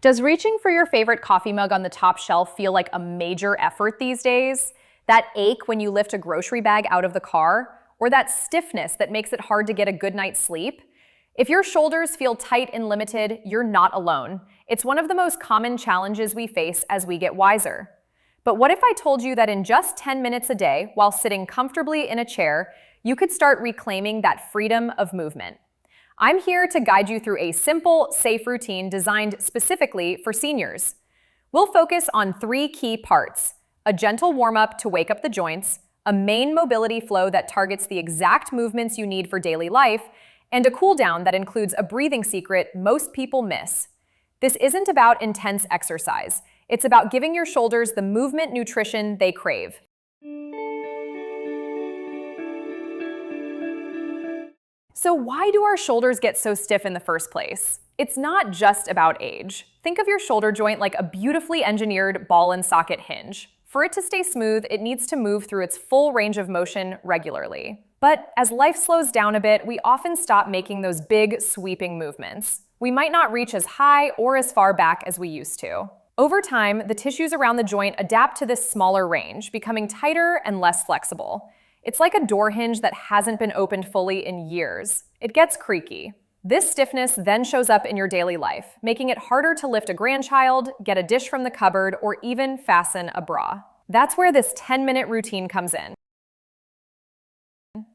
Does reaching for your favorite coffee mug on the top shelf feel like a major effort these days? That ache when you lift a grocery bag out of the car? Or that stiffness that makes it hard to get a good night's sleep? If your shoulders feel tight and limited, you're not alone. It's one of the most common challenges we face as we get wiser. But what if I told you that in just 10 minutes a day, while sitting comfortably in a chair, you could start reclaiming that freedom of movement? I'm here to guide you through a simple, safe routine designed specifically for seniors. We'll focus on 3 key parts: a gentle warm-up to wake up the joints, a main mobility flow that targets the exact movements you need for daily life, and a cool-down that includes a breathing secret most people miss. This isn't about intense exercise. It's about giving your shoulders the movement nutrition they crave. So why do our shoulders get so stiff in the first place? It's not just about age. Think of your shoulder joint like a beautifully engineered ball and socket hinge. For it to stay smooth, it needs to move through its full range of motion regularly. But as life slows down a bit, we often stop making those big, sweeping movements. We might not reach as high or as far back as we used to. Over time, the tissues around the joint adapt to this smaller range, becoming tighter and less flexible. It's like a door hinge that hasn't been opened fully in years. It gets creaky. This stiffness then shows up in your daily life, making it harder to lift a grandchild, get a dish from the cupboard, or even fasten a bra. That's where this 10-minute routine comes in.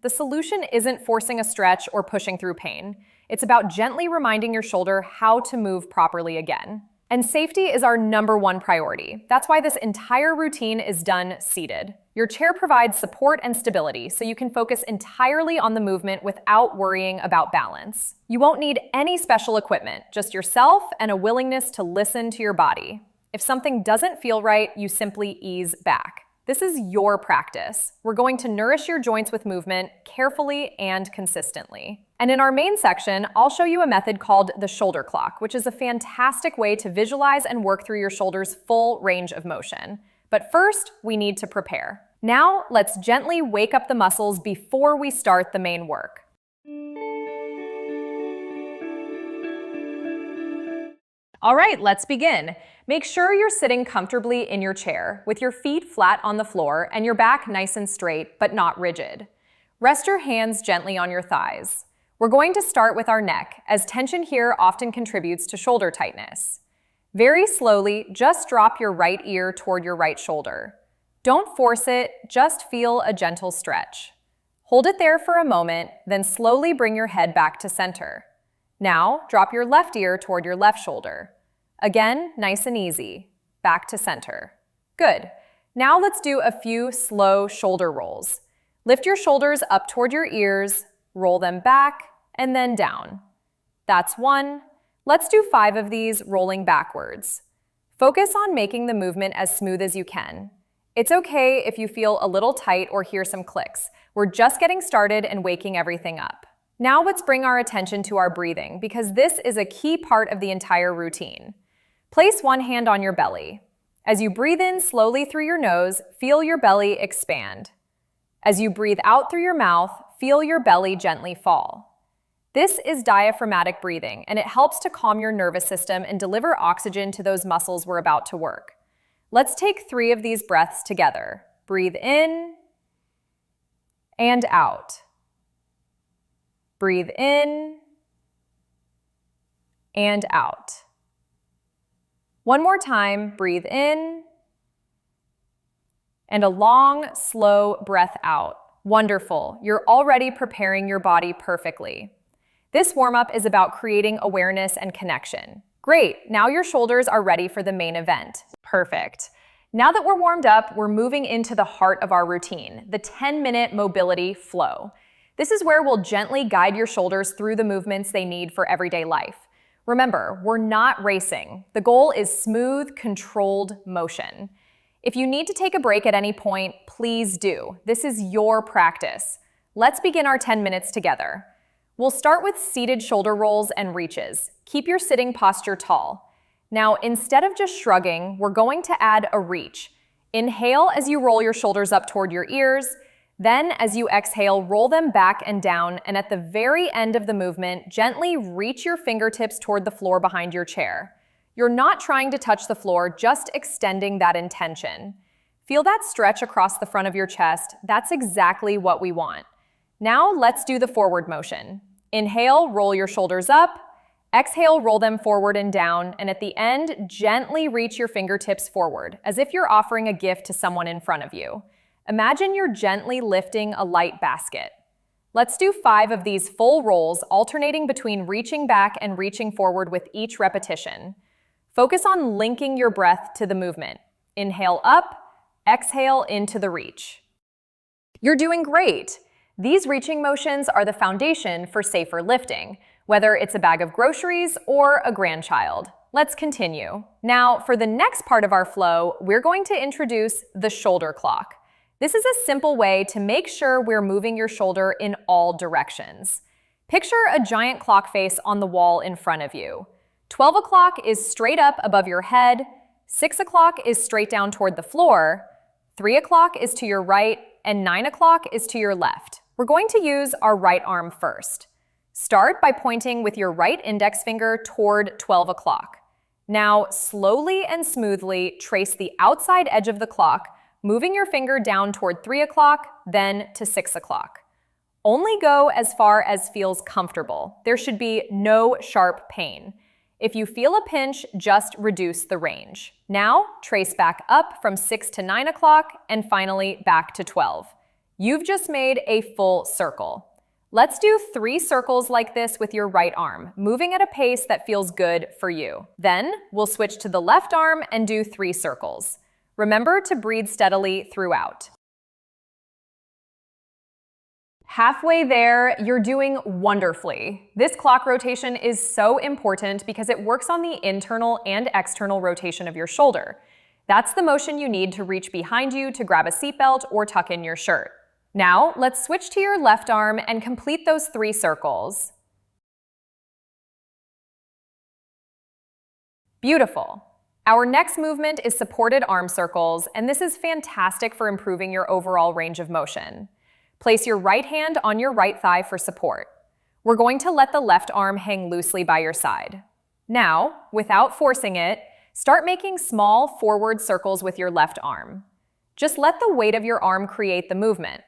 The solution isn't forcing a stretch or pushing through pain. It's about gently reminding your shoulder how to move properly again. And safety is our #1 priority. That's why this entire routine is done seated. Your chair provides support and stability, so you can focus entirely on the movement without worrying about balance. You won't need any special equipment, just yourself and a willingness to listen to your body. If something doesn't feel right, you simply ease back. This is your practice. We're going to nourish your joints with movement carefully and consistently. And in our main section, I'll show you a method called the shoulder clock, which is a fantastic way to visualize and work through your shoulder's full range of motion. But first, we need to prepare. Now, let's gently wake up the muscles before we start the main work. All right, let's begin. Make sure you're sitting comfortably in your chair, with your feet flat on the floor and your back nice and straight, but not rigid. Rest your hands gently on your thighs. We're going to start with our neck, as tension here often contributes to shoulder tightness. Very slowly, just drop your right ear toward your right shoulder. Don't force it, just feel a gentle stretch. Hold it there for a moment, then slowly bring your head back to center. Now, drop your left ear toward your left shoulder. Again, nice and easy. Back to center. Good. Now let's do a few slow shoulder rolls. Lift your shoulders up toward your ears, roll them back, and then down. That's 1. Let's do 5 of these, rolling backwards. Focus on making the movement as smooth as you can. It's okay if you feel a little tight or hear some clicks. We're just getting started and waking everything up. Now let's bring our attention to our breathing, because this is a key part of the entire routine. Place one hand on your belly. As you breathe in slowly through your nose, feel your belly expand. As you breathe out through your mouth, feel your belly gently fall. This is diaphragmatic breathing, and it helps to calm your nervous system and deliver oxygen to those muscles we're about to work. Let's take 3 of these breaths together. Breathe in and out. Breathe in and out. One more time, breathe in and a long, slow breath out. Wonderful, you're already preparing your body perfectly. This warm-up is about creating awareness and connection. Great, now your shoulders are ready for the main event. Perfect. Now that we're warmed up, we're moving into the heart of our routine, the 10-minute mobility flow. This is where we'll gently guide your shoulders through the movements they need for everyday life. Remember, we're not racing. The goal is smooth, controlled motion. If you need to take a break at any point, please do. This is your practice. Let's begin our 10 minutes together. We'll start with seated shoulder rolls and reaches. Keep your sitting posture tall. Now, instead of just shrugging, we're going to add a reach. Inhale as you roll your shoulders up toward your ears. Then, as you exhale, roll them back and down, and at the very end of the movement, gently reach your fingertips toward the floor behind your chair. You're not trying to touch the floor, just extending that intention. Feel that stretch across the front of your chest. That's exactly what we want. Now let's do the forward motion. Inhale, roll your shoulders up. Exhale, roll them forward and down. And at the end, gently reach your fingertips forward, as if you're offering a gift to someone in front of you. Imagine you're gently lifting a light basket. Let's do 5 of these full rolls, alternating between reaching back and reaching forward with each repetition. Focus on linking your breath to the movement. Inhale up, exhale into the reach. You're doing great! These reaching motions are the foundation for safer lifting, whether it's a bag of groceries or a grandchild. Let's continue. Now, for the next part of our flow, we're going to introduce the shoulder clock. This is a simple way to make sure we're moving your shoulder in all directions. Picture a giant clock face on the wall in front of you. 12 o'clock is straight up above your head, 6 o'clock is straight down toward the floor, 3 o'clock is to your right, and 9 o'clock is to your left. We're going to use our right arm first. Start by pointing with your right index finger toward 12 o'clock. Now, slowly and smoothly trace the outside edge of the clock, moving your finger down toward 3 o'clock, then to 6 o'clock. Only go as far as feels comfortable. There should be no sharp pain. If you feel a pinch, just reduce the range. Now, trace back up from 6 to 9 o'clock and finally back to 12. You've just made a full circle. Let's do 3 circles like this with your right arm, moving at a pace that feels good for you. Then, we'll switch to the left arm and do 3 circles. Remember to breathe steadily throughout. Halfway there, you're doing wonderfully. This clock rotation is so important because it works on the internal and external rotation of your shoulder. That's the motion you need to reach behind you to grab a seatbelt or tuck in your shirt. Now, let's switch to your left arm and complete those 3 circles. Beautiful. Our next movement is supported arm circles, and this is fantastic for improving your overall range of motion. Place your right hand on your right thigh for support. We're going to let the left arm hang loosely by your side. Now, without forcing it, start making small forward circles with your left arm. Just let the weight of your arm create the movement.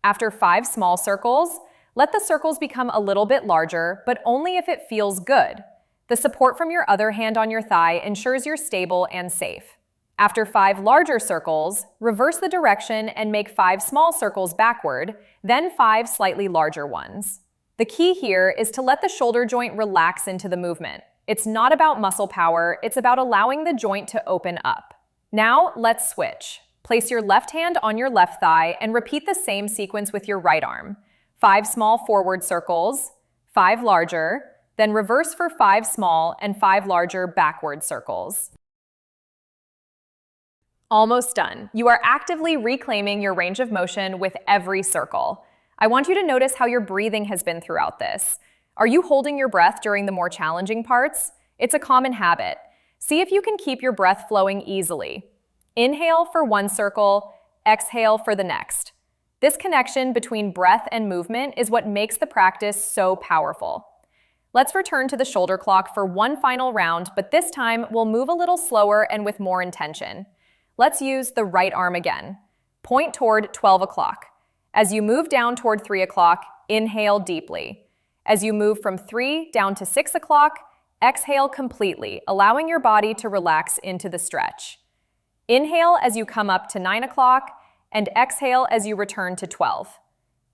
After 5 small circles, let the circles become a little bit larger, but only if it feels good. The support from your other hand on your thigh ensures you're stable and safe. After 5 larger circles, reverse the direction and make 5 small circles backward, then 5 slightly larger ones. The key here is to let the shoulder joint relax into the movement. It's not about muscle power, it's about allowing the joint to open up. Now, let's switch. Place your left hand on your left thigh and repeat the same sequence with your right arm. 5 small forward circles, 5 larger, then reverse for 5 small and 5 larger backward circles. Almost done. You are actively reclaiming your range of motion with every circle. I want you to notice how your breathing has been throughout this. Are you holding your breath during the more challenging parts? It's a common habit. See if you can keep your breath flowing easily. Inhale for 1 circle, exhale for the next. This connection between breath and movement is what makes the practice so powerful. Let's return to the shoulder clock for 1 final round, but this time we'll move a little slower and with more intention. Let's use the right arm again. Point toward 12 o'clock. As you move down toward 3 o'clock, inhale deeply. As you move from 3 down to 6 o'clock, exhale completely, allowing your body to relax into the stretch. Inhale as you come up to 9 o'clock, and exhale as you return to 12.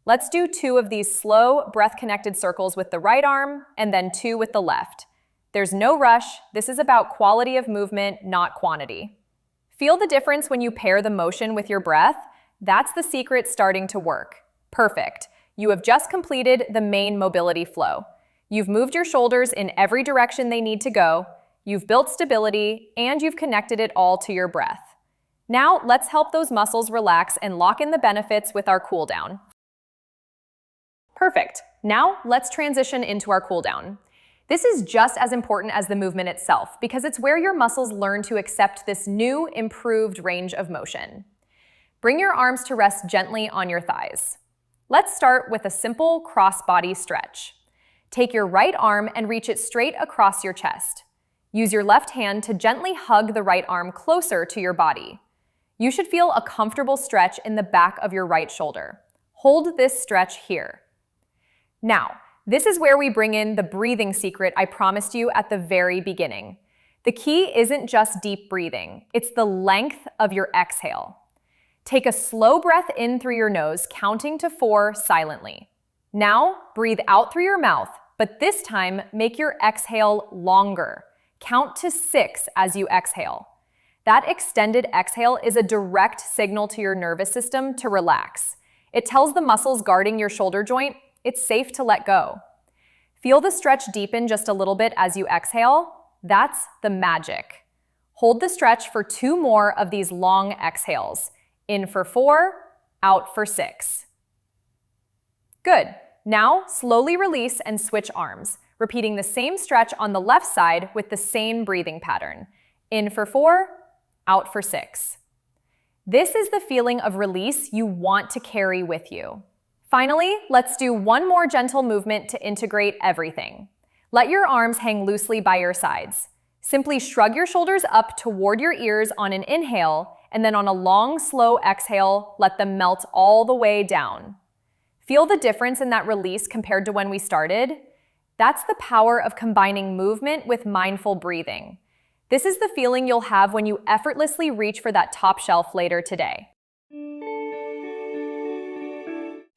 Let's do 2 of these slow, breath-connected circles with the right arm, and then 2 with the left. There's no rush. This is about quality of movement, not quantity. Feel the difference when you pair the motion with your breath? That's the secret starting to work. Perfect. You have just completed the main mobility flow. You've moved your shoulders in every direction they need to go, you've built stability, and you've connected it all to your breath. Now, let's help those muscles relax and lock in the benefits with our cool down. Perfect. Now, let's transition into our cool down. This is just as important as the movement itself because it's where your muscles learn to accept this new, improved range of motion. Bring your arms to rest gently on your thighs. Let's start with a simple cross-body stretch. Take your right arm and reach it straight across your chest. Use your left hand to gently hug the right arm closer to your body. You should feel a comfortable stretch in the back of your right shoulder. Hold this stretch here. Now, this is where we bring in the breathing secret I promised you at the very beginning. The key isn't just deep breathing, it's the length of your exhale. Take a slow breath in through your nose, counting to 4 silently. Now, breathe out through your mouth, but this time, make your exhale longer. Count to 6 as you exhale. That extended exhale is a direct signal to your nervous system to relax. It tells the muscles guarding your shoulder joint it's safe to let go. Feel the stretch deepen just a little bit as you exhale. That's the magic. Hold the stretch for 2 more of these long exhales. In for 4, out for 6. Good. Now, slowly release and switch arms, repeating the same stretch on the left side with the same breathing pattern. In for 4, out for 6. This is the feeling of release you want to carry with you. Finally, let's do one more gentle movement to integrate everything. Let your arms hang loosely by your sides. Simply shrug your shoulders up toward your ears on an inhale, and then on a long, slow exhale, let them melt all the way down. Feel the difference in that release compared to when we started? That's the power of combining movement with mindful breathing. This is the feeling you'll have when you effortlessly reach for that top shelf later today.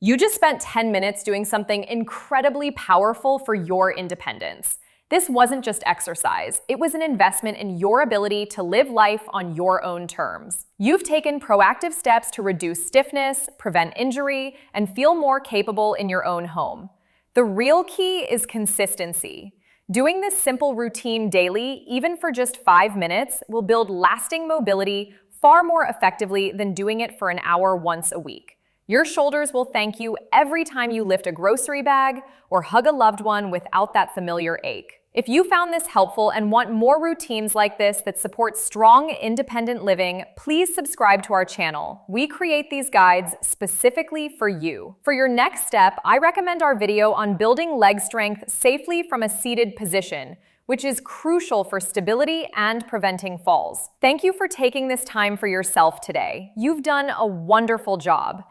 You just spent 10 minutes doing something incredibly powerful for your independence. This wasn't just exercise, it was an investment in your ability to live life on your own terms. You've taken proactive steps to reduce stiffness, prevent injury, and feel more capable in your own home. The real key is consistency. Doing this simple routine daily, even for just 5 minutes, will build lasting mobility far more effectively than doing it for an hour once a week. Your shoulders will thank you every time you lift a grocery bag or hug a loved one without that familiar ache. If you found this helpful and want more routines like this that support strong, independent living, please subscribe to our channel. We create these guides specifically for you. For your next step, I recommend our video on building leg strength safely from a seated position, which is crucial for stability and preventing falls. Thank you for taking this time for yourself today. You've done a wonderful job.